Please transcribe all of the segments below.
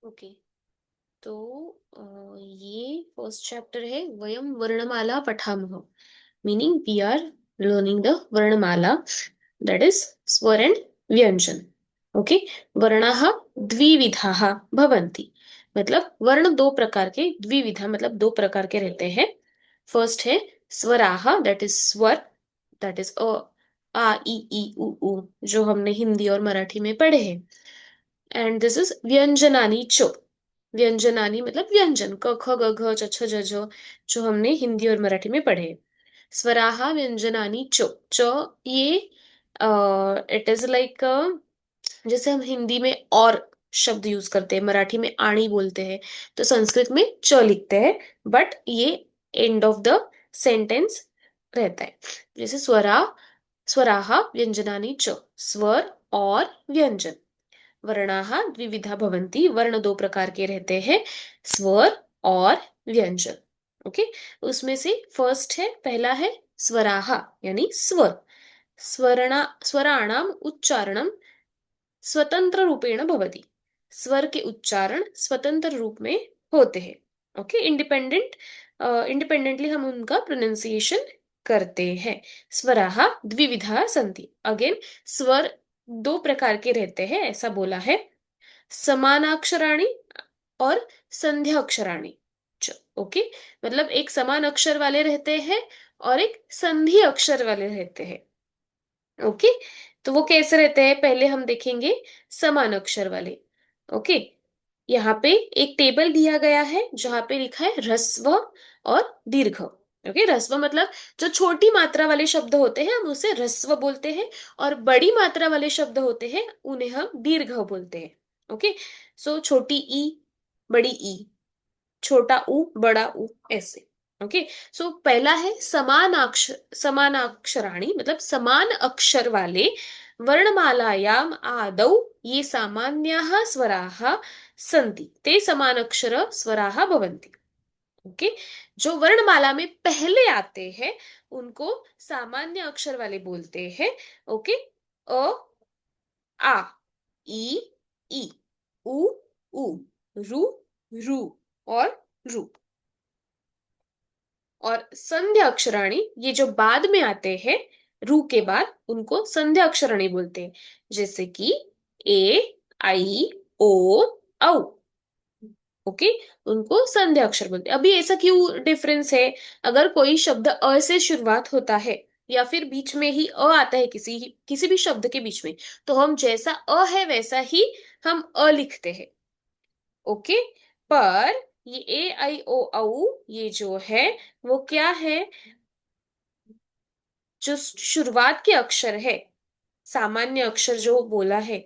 Okay. तो ये first chapter है, वयम वर्णमाला पठामः, meaning we are learning the varnamala, that is swar and vyanjan. Okay. वर्णाः द्विविधाः भवन्ति, मतलब वर्ण दो प्रकार के, द्विविधा मतलब दो प्रकार के रहते हैं। फर्स्ट है स्वराः, दैट इज स्वर, दैट इज अ, आ ई ई उ ऊ, जो हमने हिंदी और मराठी में पढ़े हैं। एंड दिस इज व्यंजनानी च, व्यंजनानी मतलब व्यंजन, क ख ग घ च छ ज झ, जो हमने हिंदी और मराठी में पढ़े हैं। स्वराः व्यंजनानी च, ये इट इज लाइक, जैसे हम हिंदी में और शब्द यूज करते हैं, मराठी में आणी बोलते हैं, तो संस्कृत में च लिखते हैं, बट ये एंड ऑफ द सेंटेंस रहता है। जैसे स्वराः व्यंजनानि च, स्वर और व्यंजन। वर्णाः द्विविधा भवन्ति, वर्ण दो प्रकार के रहते हैं, स्वर और व्यंजन। ओके। उसमें से फर्स्ट है, पहला है स्वराः, यानी स्वर। स्वराणाम उच्चारणम स्वतंत्र रूपेण भवति, स्वर के उच्चारण स्वतंत्र रूप में होते हैं। ओके, इंडिपेंडेंट, इंडिपेंडेंटली हम उनका प्रोनाउंसिएशन करते हैं। स्वराः द्विविधा सन्ति, अगेन स्वर दो प्रकार के रहते हैं, ऐसा बोला है। समानाक्षराणि और संध्या अक्षराणि। ओके, मतलब एक समान अक्षर वाले रहते हैं और एक संधि अक्षर वाले रहते हैं। ओके, तो वो कैसे रहते हैं पहले हम देखेंगे, समान अक्षर वाले। ओके, यहाँ पे एक टेबल दिया गया है जहां पे लिखा है ह्रस्व और दीर्घ। ओके, ह्रस्व मतलब जो छोटी मात्रा वाले शब्द होते हैं हम उसे ह्रस्व बोलते हैं, और बड़ी मात्रा वाले शब्द होते हैं उन्हें हम दीर्घ बोलते हैं। ओके, सो छोटी ई, बड़ी ई, छोटा ऊ, बड़ा ऊ, ऐसे। ओके, सो पहला है समानाक्षराणि, मतलब समान अक्षर वाले। वर्णमालायाम आदौ ये सामान्याः स्वराः सन्ति, ते समानाक्षर स्वराः भवन्ति। ओके, जो वर्णमाला में पहले आते हैं उनको सामान्य अक्षर वाले बोलते हैं। ओके, अ, आ, ई, ई, उ, ऊ, रु, रू और रू। और संध्या अक्षराणी, ये जो बाद में आते हैं रू के बाद, उनको संध्या अक्षराणी बोलते हैं, जैसे कि ए, आई, ओ, औ। ओके, उनको संध्या अक्षर बोलते हैं। अभी ऐसा क्यों डिफरेंस है? अगर कोई शब्द अ से शुरुआत होता है या फिर बीच में ही अ आता है, किसी भी शब्द के बीच में, तो हम जैसा अ है वैसा ही हम अ लिखते हैं। ओके, पर ये ए आई ओ औ, ये जो है वो क्या है, जो शुरुआत के अक्षर है, सामान्य अक्षर जो बोला है,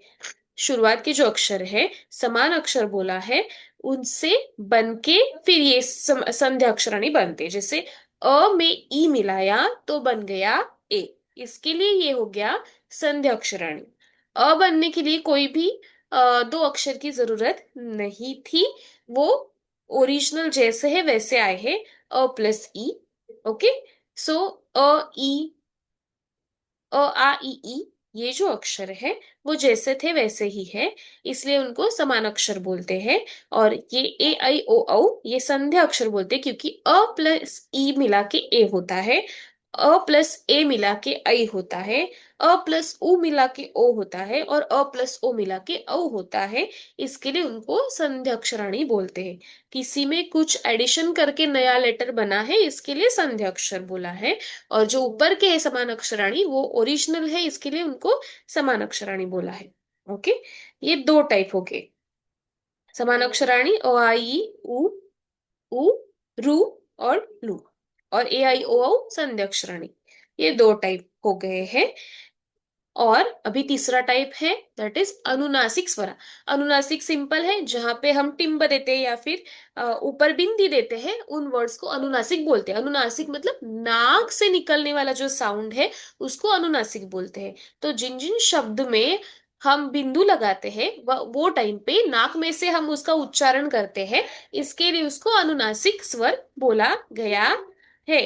शुरुआत के जो अक्षर है, समान अक्षर बोला है, उनसे बन के फिर ये संध्या अक्षराणी बनते। जैसे अ में ई मिलाया तो बन गया ए, इसके लिए ये हो गया संध्या अक्षराणी। अ बनने के लिए कोई भी दो अक्षर की जरूरत नहीं थी, वो ओरिजिनल जैसे है वैसे आए हैं, अ प्लस ई। ओके, सो अ ई, अ आ ई ई, ये जो अक्षर है वो जैसे थे वैसे ही है, इसलिए उनको समान अक्षर बोलते हैं। और ये ए आई ओ औ, ये संध्या अक्षर बोलते हैं, क्योंकि अ प्लस ई मिला के ए होता है, अ प्लस ए मिला के आई होता है, अ प्लस उ मिला के ओ होता है, और अ प्लस ओ मिला के औ होता है। इसके लिए उनको संध्या अक्षराणी बोलते हैं। किसी में कुछ एडिशन करके नया लेटर बना है, इसके लिए संध्या अक्षर बोला है। और जो ऊपर के है समान अक्षराणी, वो ओरिजिनल है, इसके लिए उनको समान अक्षराणी बोला है। ओके, ये दो टाइप हो गए, समान अक्षराणी अ आ ई उ, उ, रु और लू, और ए आई ओ औ संध्या अक्षराणी। ये दो टाइप हो गए हैं। और अभी तीसरा टाइप है, दैट इज अनुनासिक स्वरा। अनुनासिक सिंपल है, जहां पे हम टिम्ब देते हैं या फिर ऊपर बिंदी देते हैं, उन वर्ड्स को अनुनासिक बोलते हैं। अनुनासिक मतलब नाक से निकलने वाला जो साउंड है उसको अनुनासिक बोलते हैं। तो जिन जिन शब्द में हम बिंदु लगाते हैं वो टाइम पे नाक में से हम उसका उच्चारण करते हैं, इसके लिए उसको अनुनासिक स्वर बोला गया है।